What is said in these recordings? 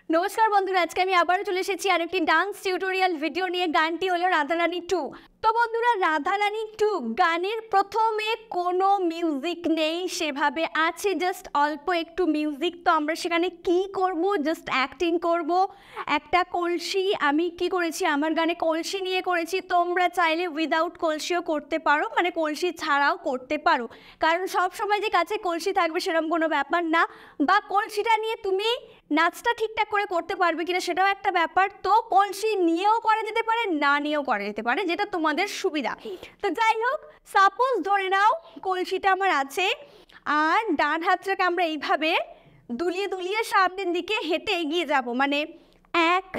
নমস্কার বন্ধুরা, আজকে আমি আবারও চলে এসেছি আরেকটি ডান্স টিউটোরিয়াল ভিডিও নিয়ে। গানটি হলো রাধারানী 2। তো বন্ধুরা, রাধারানী 2 গানের প্রথমে কোনো মিউজিক নেই, সেভাবে আছে জাস্ট অল্প একটু মিউজিক। তো আমরা সেখানে কি করব? জাস্ট অ্যাক্টিং করব। একটা কলসি আমি কি করেছি, আমার গানে কলসি নিয়ে করেছি। তোমরা চাইলে উইদাউট কলসিও করতে পারো, মানে কলসি ছাড়াও করতে পারো, কারণ সব সময় যে কাছে কলসি থাকবে সেরকম কোনো ব্যাপার না। বা কলসিটা নিয়ে তুমি নাচটা ঠিকঠাক করে করতে পারবে কিনা সেটাও একটা ব্যাপার। তো কলসি নিয়েও করা যেতে পারে, না নিয়েও করা যেতে পারে, যেটা তোমাদের সুবিধা। তো যাই হোক, সাপোজ ধরে নাও কলসিটা আমার আছে, আর ডান হাতটাকে আমরা এইভাবে দুলিয়ে দুলিয়ে সামনের দিকে হেঁটে এগিয়ে যাব, মানে 1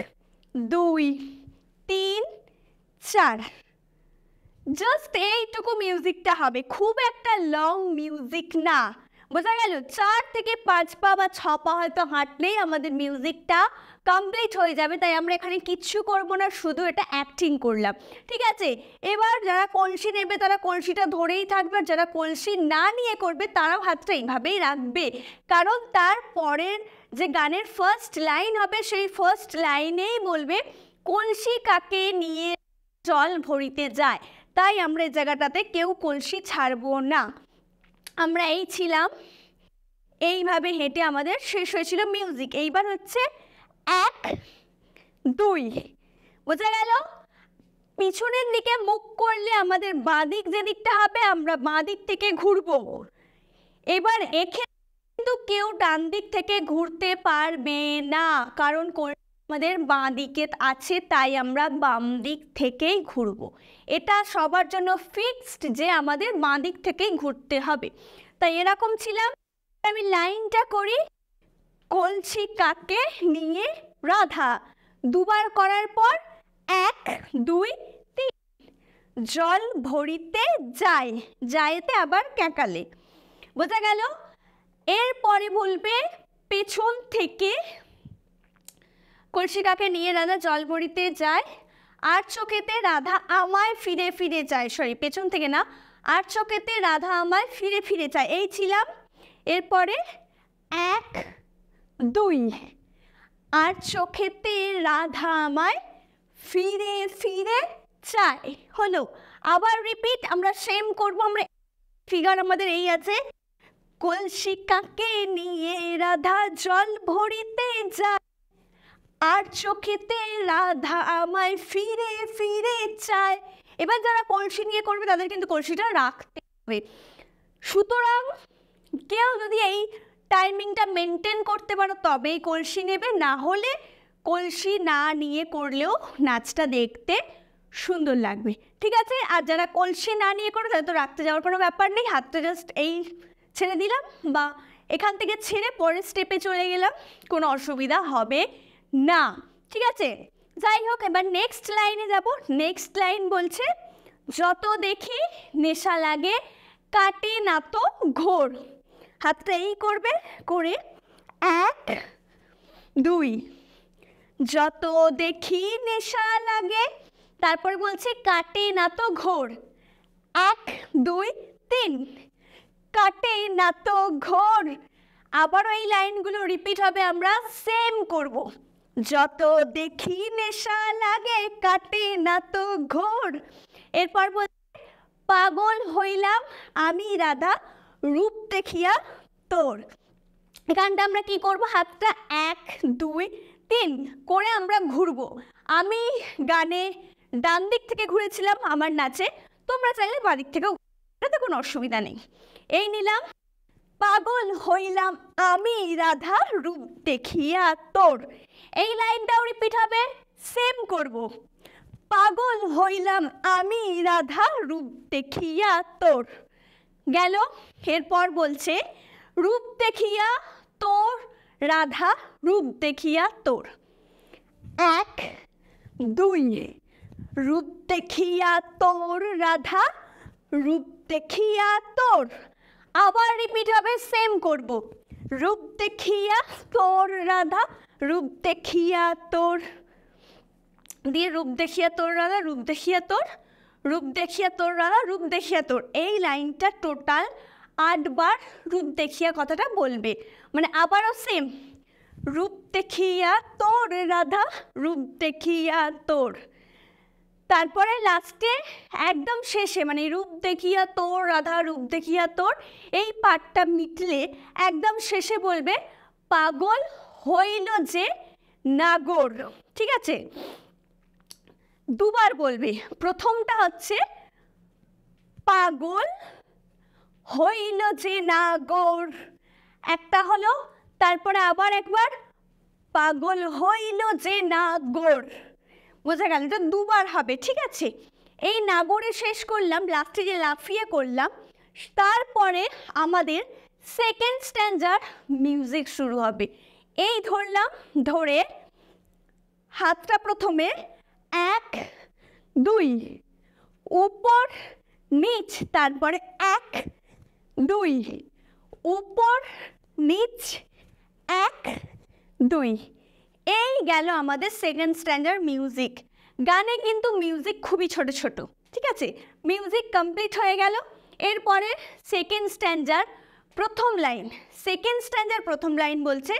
2 3 4। জাস্ট এইটুকু মিউজিকটা হবে, খুব একটা লং মিউজিক না, বোঝা গেল? 4 থেকে 5 পা বা 6 পা হয়তো হাঁটলেই আমাদের মিউজিকটা কমপ্লিট হয়ে যাবে। তাই আমরা এখানে কিচ্ছু করব না, শুধু এটা অ্যাক্টিং করলাম, ঠিক আছে? এবার যারা কলসি নেবে তারা কলসিটা ধরেই থাকবে, আর যারা কলসি না নিয়ে করবে তারাও হাতটা এইভাবেই রাখবে, কারণ তার পরের যে গানের ফার্স্ট লাইন হবে সেই ফার্স্ট লাইনেই বলবে কলসি কাকে নিয়ে জল ভরিতে যায়। তাই আমরা এই জায়গাটাতে কেউ কলসি ছাড়বো না। আমরা এই ছিলাম, এইভাবে হেঁটে আমাদের শেষ হয়েছিল মিউজিক। এইবার হচ্ছে 1 2, বোঝা গেল? পিছনের দিকে মুখ করলে আমাদের বাঁ দিক যে দিকটা হবে, আমরা বাঁ দিক থেকে ঘুরবো। এবার এখানে কিন্তু কেউ ডান দিক থেকে ঘুরতে পারবে না, কারণ আমাদের বাঁ দিকে আছে, তাই আমরা বাম দিক থেকেই ঘুরবো। এটা সবার জন্য ফিক্সড যে আমাদের বাঁ দিক থেকেই ঘুরতে হবে। তাই এরকম ছিলাম। আমি লাইনটা করি, কলসি কাকে নিয়ে রাধা, দুবার করার পর 1 2 3 জল ভরিতে যায়, যায়তে আবার ক্যাকালে, বোঝা গেল? এরপরে বলবে পেছন থেকে কলসি কাকে নিয়ে রাধা জল ভরিতে যায়, আর চোখেতে রাধা আমায় ফিরে ফিরে যায়। সরি, পেছন থেকে না, আর চোখেতে রাধা আমায় ফিরে ফিরে যায়। এই ছিলাম। এরপরে 1 2, আর চোখেতে রাধা আমায় ফিরে ফিরে চায়, হলো। আবার রিপিট, আমরা সেম করব। আমরা ফিগার আমাদের এই আছে, কলসি কাকে নিয়ে রাধা জল ভরিতে যায়, আর চোখেতে রাধা আমায় ফিরে ফিরে চায়। এবার যারা কলসি নিয়ে করবে তাদের কিন্তু কলসিটা রাখতে হবে। সুতরাং কেউ যদি এই টাইমিংটা মেনটেন করতে পারো তবেই কলসি নেবে, না হলে কলসি না নিয়ে করলেও নাচটা দেখতে সুন্দর লাগবে, ঠিক আছে? আর যারা কলসি না নিয়ে করবে তাদের তো রাখতে যাওয়ার কোনো ব্যাপার নেই, হাতটা জাস্ট এই ছেড়ে দিলাম বা এখান থেকে ছেড়ে পরের স্টেপে চলে গেলাম, কোনো অসুবিধা হবে না, ঠিক আছে? যাই হোক, এবার নেক্সট লাইনে যাব। নেক্সট লাইন বলছে যত দেখি নেশা লাগে কাটে না তো ঘোর। হাতটা এই করবে, করে 1 2, যত দেখি নেশা লাগে, তারপর বলছে কাটে না তো ঘোর। 1 2 3, কাটে না তো ঘোর। আবারও এই লাইনগুলো রিপিট হবে, আমরা সেম করব। যত দেখি নেশা লাগে কাটে না তো ঘোর। এরপর পাগল হইলাম আমি রাধা রূপ দেখিয়া তোর। এখানটা আমরা কি করব, হাতটা 1 2 3 করে আমরা ঘুরবো। আমি গানে ডান দিক থেকে ঘুরেছিলাম আমার নাচে, তোমরা চাইলে বাঁ দিক থেকেও, এটাতে কোনো অসুবিধা নেই। এই নিলাম, পাগল হইলাম আমি রাধা রূপ দেখিয়া তোর। এই লাইনটাও রিপিট হবে, সেম করব। পাগল হইলাম আমি রাধা রূপ দেখিয়া তোর, গেল। এরপর বলছে রূপ দেখিয়া তোর রাধা রূপ দেখিয়া তোর। 1 2, রূপ দেখিয়া তোর রাধা রূপ দেখিয়া তোর। আবার রিপিট হবে, সেম করব। রূপ দেখিয়া তোর রাধা রূপ দেখিয়া তোর, দিয়ে রূপ দেখিয়া তোর রাধা রূপ দেখিয়া তোর, রূপ দেখিয়া তোর রাধা রূপ দেখিয়া তোর। এই লাইনটা টোটাল 8 বার রূপ দেখিয়া কথাটা বলবে, মানে আবারও সেম, রূপ দেখিয়া তোর রাধা, রূপ দেখিয়া তোর। তারপরে লাস্টে একদম শেষে মানে রূপ দেখিয়া তোর রাধা, রূপ দেখিয়া তোর, এই পাঠটা মিটলে একদম শেষে বলবে পাগল হইল যে নাগর। ঠিক আছে, দুবার বলবে। প্রথমটা হচ্ছে পাগল হইল যে নাগর, একটা হলো। তারপরে আবার একবার পাগল হইল যে নাগর। বোঝা গেল? তো দুবার হবে। ঠিক আছে, এই নাগরে শেষ করলাম, লাস্টে যে লাফিয়ে করলাম। তারপরে আমাদের সেকেন্ড স্ট্যান্জার মিউজিক শুরু হবে। এই ধরলাম, ধরে হাতটা প্রথমে 1 2 উপর নিচ, তারপরে 1 2 উপর নিচ 1 2। এই গেল আমাদের সেকেন্ড স্ট্যান্ডার্ড মিউজিক। গানে কিন্তু মিউজিক খুবই ছোট ছোট। ঠিক আছে, মিউজিক কমপ্লিট হয়ে গেল। এরপরে সেকেন্ড স্ট্যান্ডার্ড প্রথম লাইন। সেকেন্ড স্ট্যান্ডার্ড প্রথম লাইন বলছে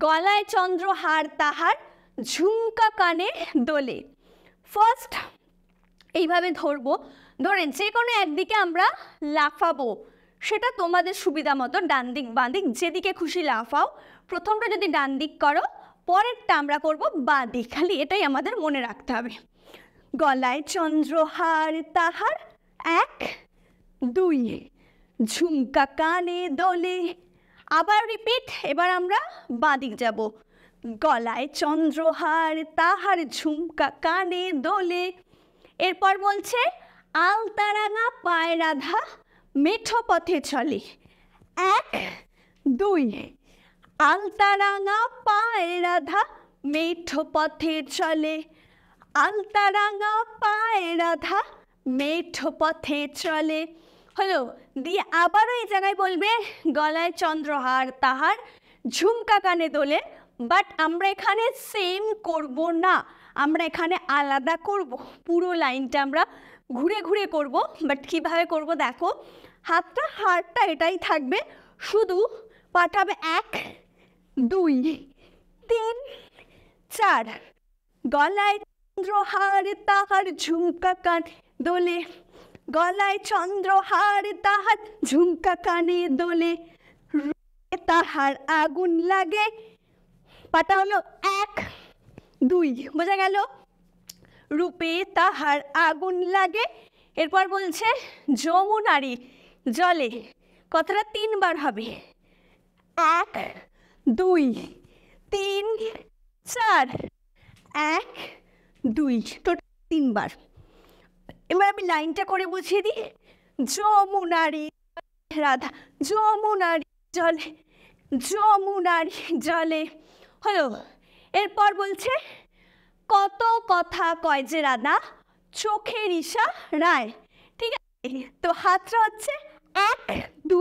গলায় চন্দ্রহার তাহার, ঝুমকা কানে দোলে। ফার্স্ট এইভাবে ধরবো, ধরেন যে কোনো একদিকে আমরা লাফাবো, সেটা তোমাদের সুবিধা মতো, ডান দিক বাঁ দিক যেদিকে খুশি লাফাও। প্রথমটা যদি ডান দিক করো, পরেরটা আমরা করবো বাঁ দিক, খালি এটাই আমাদের মনে রাখতে হবে। গলায় চন্দ্রহার তাহার 1 2, ঝুমকা কানে দোলে। আবার রিপিট, এবার আমরা বাঁ দিক যাব। গলায় চন্দ্রহার তাহার, ঝুমকা কানে দোলে। এরপর বলছে আলতারাঙা পায় রাধা, মেঠো পথে চলে। 1 2, আলতারাঙা পায় রাধা, মেঠো পথে চলে। আলতারাঙা পায় রাধা, মেঠো পথে চলে। হলো, দিয়ে আবারও এই জায়গায় বলবে গলায় চন্দ্রহার তাহার, ঝুমকা কানে দোলে। বাট আমরা এখানে সেম করব না, আমরা এখানে আলাদা করব। পুরো লাইনটা আমরা ঘুরে ঘুরে করব। বাট কীভাবে করব দেখো, হাতটা এটাই থাকবে, শুধু পাঠাবে 1 2 3 4। গলায় চন্দ্রহার তাহার, ঝুমকা কানে দোলে। গলায় চন্দ্রহার তাহার, ঝুমকা কানে দোলে। তাহার আগুন লাগে, পাটা হলো 1 2। বোঝা গেল? রূপে তাহার আগুন লাগে। এরপর বলছে যমুনারি জলে, কথাটা 3 বার হবে। 1 2 3 4, 1 2, টোটাল 3 বার। এবার আমি লাইনটা করে বুঝিয়ে দিই। যমুনারি রাধা, যমুনারি জলে, যমুনারি জলে। হলো, এরপর বলছে কত কথা কয় যে রাধা, চোখের ইশারায়। ঠিক আছে, তো হাতটা হচ্ছে 1 2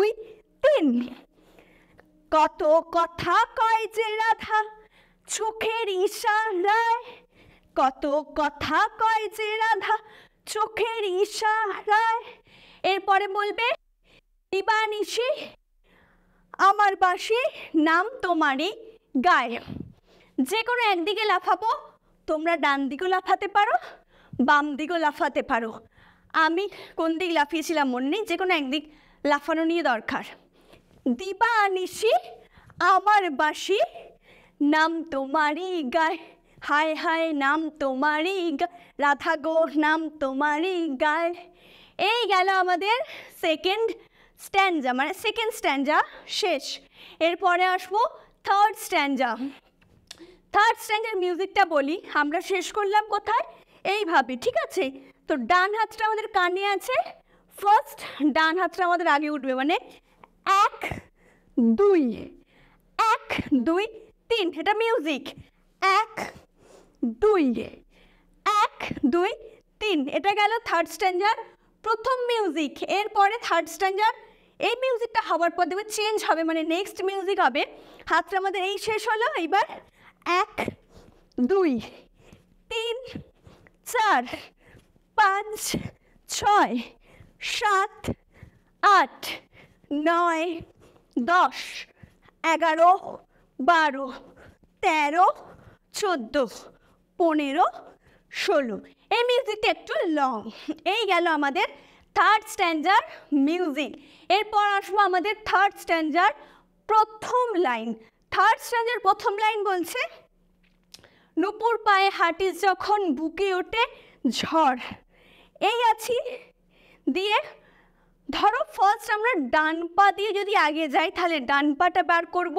3। কত কথা কয় যে রাধা, চোখের ইশারায়। কত কথা কয় যে রাধা, চোখের ইশারায়। এরপরে বলবে দিবানিশি আমার বাঁশি, নাম তোমারই গায়। যে কোনো একদিকে লাফাবো, তোমরা ডান দিকেও লাফাতে পারো, বাম দিকেও লাফাতে পারো। আমি কোন দিক লাফিয়েছিলাম মনে নেই, যে কোনো একদিক লাফানো নিয়ে দরকার। দিবানিশি আমার বাঁশি, নাম তোমারই গায়। হায় হায় নাম তোমারই গায়, রাধা গো নাম তোমারই গায়। এই গেল আমাদের সেকেন্ড স্ট্যান্জা, মানে সেকেন্ড স্ট্যান্জা শেষ। এরপরে আসবো থার্ড স্ট্যান্জা। থার্ড স্ট্যান্ডার্ড মিউজিকটা বলি, আমরা শেষ করলাম কোথায়, এইভাবে। ঠিক আছে, তো ডান হাতটা আমাদের কানে আছে। ফার্স্ট ডান হাতটা আমাদের আগে উঠবে, মানে 1 2 1 2 3, এটা মিউজিক। 1 2 1 2 3, এটা গেল থার্ড স্ট্যান্ডার্ড প্রথম মিউজিক। এরপরে থার্ড স্ট্যান্ডার্ড এই মিউজিকটা হওয়ার পর দেখবে চেঞ্জ হবে, মানে নেক্সট মিউজিক হবে। হাতটা আমাদের এই শেষ হলো। এইবার 1 2 3 4 5 6 7 8 9 10 11 12 13, 14, 15, 16। এই মিউজিকটা একটু লং। এই গেল আমাদের থার্ড স্ট্যান্ডার মিউজিক। এরপর আসবো আমাদের থার্ড স্ট্যান্ডার প্রথম লাইন। থার্ড স্ট্যান্ডার প্রথম লাইন বলছে, নূপুর পায়ে হাঁটিস যখন বুকে ওঠে ঝড়। এই আছি দিয়ে ধরো ফার্স্ট আমরা ডান পা দিয়ে যদি আগে যাই তাহলে ডান পাটা বার করব,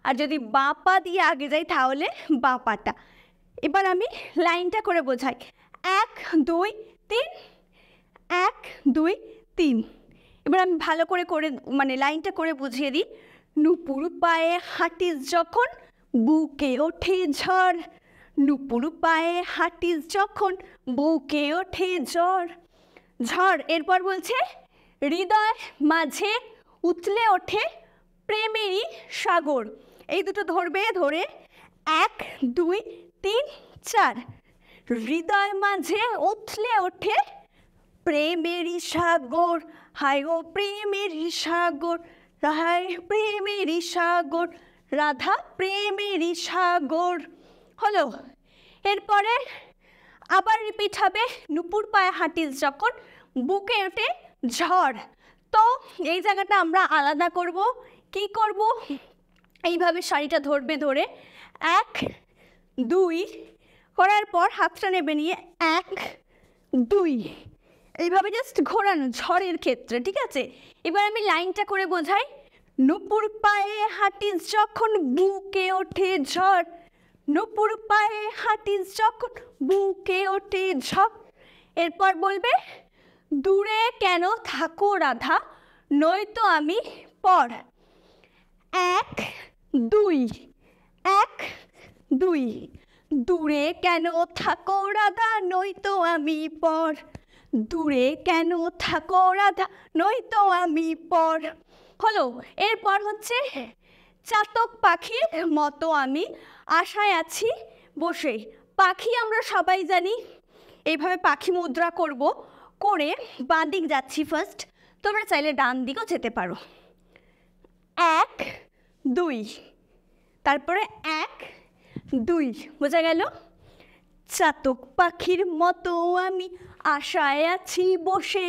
আর যদি বাঁ পা দিয়ে আগে যাই তাহলে বাঁ পাটা। এবার আমি লাইনটা করে বোঝাই। 1 2 3, 1 2 3। এবার আমি ভালো করে মানে লাইনটা করে বুঝিয়ে দিই। নূপুর পায়ে হাঁটিস যখন বুকে ওঠে ঝড়, নূপুর পায়ে হাঁটিস যখন বুকে ওঠে ঝড় ঝড়। এরপর বলছে, হৃদয় মাঝে উতলে ওঠে প্রেমেরই সাগর। এই দুটো ধরবে, ধরে 1 2 3 4। হৃদয় মাঝে উতলে ওঠে প্রেমেরই সাগর, হায় ও প্রেমেরই সাগর, হায় প্রেমেরই সাগর, রাধা প্রেমেরই সাগর। হলো। এরপরে আবার রিপিট হবে, নূপুর পায়ে হাঁটিস যখন বুকে ওঠে ঝড়। তো এই জায়গাটা আমরা আলাদা করব। কি করব? এইভাবে শাড়িটা ধরবে, ধরে 1 2 করার পর হাতটা নেবে নিয়ে 1 2 এইভাবে জাস্ট ঘোরানো ঝড়ের ক্ষেত্রে, ঠিক আছে? এবার আমি লাইনটা করে বোঝাই। নূপুর পায়ে হাঁটিস যখন বুকে ওঠে ঝড়, নূপুর পায়ে হাঁটিস যখন বুকে ওঠে ঝড়। এরপর বলবে, দূরে কেন থাকো রাধা নয়তো আমি পর। 1 2 1 2। দূরে কেন থাকো রাধা নয়তো আমি পর, দূরে কেন থাকো রাধা নয়তো আমি পর। হলো। এরপর হচ্ছে, চাতক পাখির মতো আমি আশায় আছি বসে। পাখি আমরা সবাই জানি। এইভাবে পাখি মুদ্রা করব, করে বাঁ দিক যাচ্ছি ফার্স্ট, তোমরা চাইলে ডান দিকেও যেতে পারো। 1 2, তারপরে 1 2। বোঝা গেল? চাতক পাখির মতো আমি আশায় আছি বসে,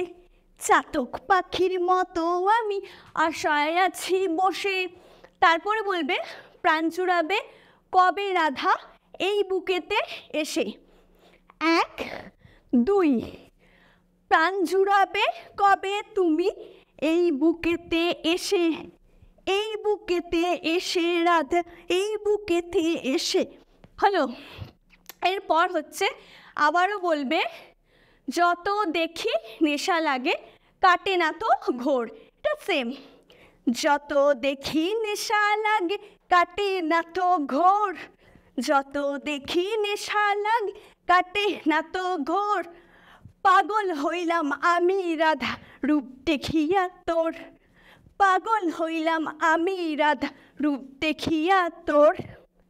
চাতক পাখির মতো আমি আশায় আছি বসে। তারপরে বলবে, প্রাণ জুড়াবে কবে রাধা এই বুকেতে এসে। 1 2। প্রাণ জুড়াবে কবে তুমি এই বুকেতে এসে, এই বুকেতে এসে রাধা, এই বুকেতে এসে। হলো। এরপর হচ্ছে আবারও বলবে, যত দেখি নেশা লাগে কাটে না তো ঘোর। এটা সেম, যত দেখি নেশা লাগে কাটে না তো ঘোর, যত দেখি নেশা লাগে কাটে না তো ঘোর। পাগল হইলাম আমি রাধা রূপ দেখিয়া তোর, পাগল হইলাম আমি রাধা রূপ দেখিয়া তোর।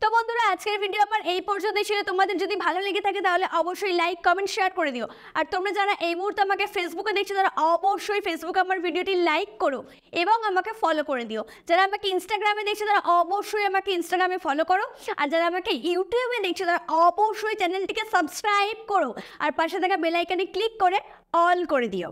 তো বন্ধুরা, আজকের ভিডিও আমার এই পর্যন্তই ছিল। তোমাদের যদি ভালো লেগে থাকে তাহলে অবশ্যই লাইক কমেন্ট শেয়ার করে দিও। আর তোমরা যারা এই মুহূর্তে আমাকে ফেসবুকে দেখছো তারা অবশ্যই ফেসবুকে আমার ভিডিওটি লাইক করো এবং আমাকে ফলো করে দিও। যারা আমাকে ইনস্টাগ্রামে দেখছো তারা অবশ্যই আমাকে ইনস্টাগ্রামে ফলো করো। আর যারা আমাকে ইউটিউবে দেখছো তারা অবশ্যই চ্যানেলটিকে সাবস্ক্রাইব করো আর পাশে থাকা বেল আইকনে ক্লিক করে অল করে দিও।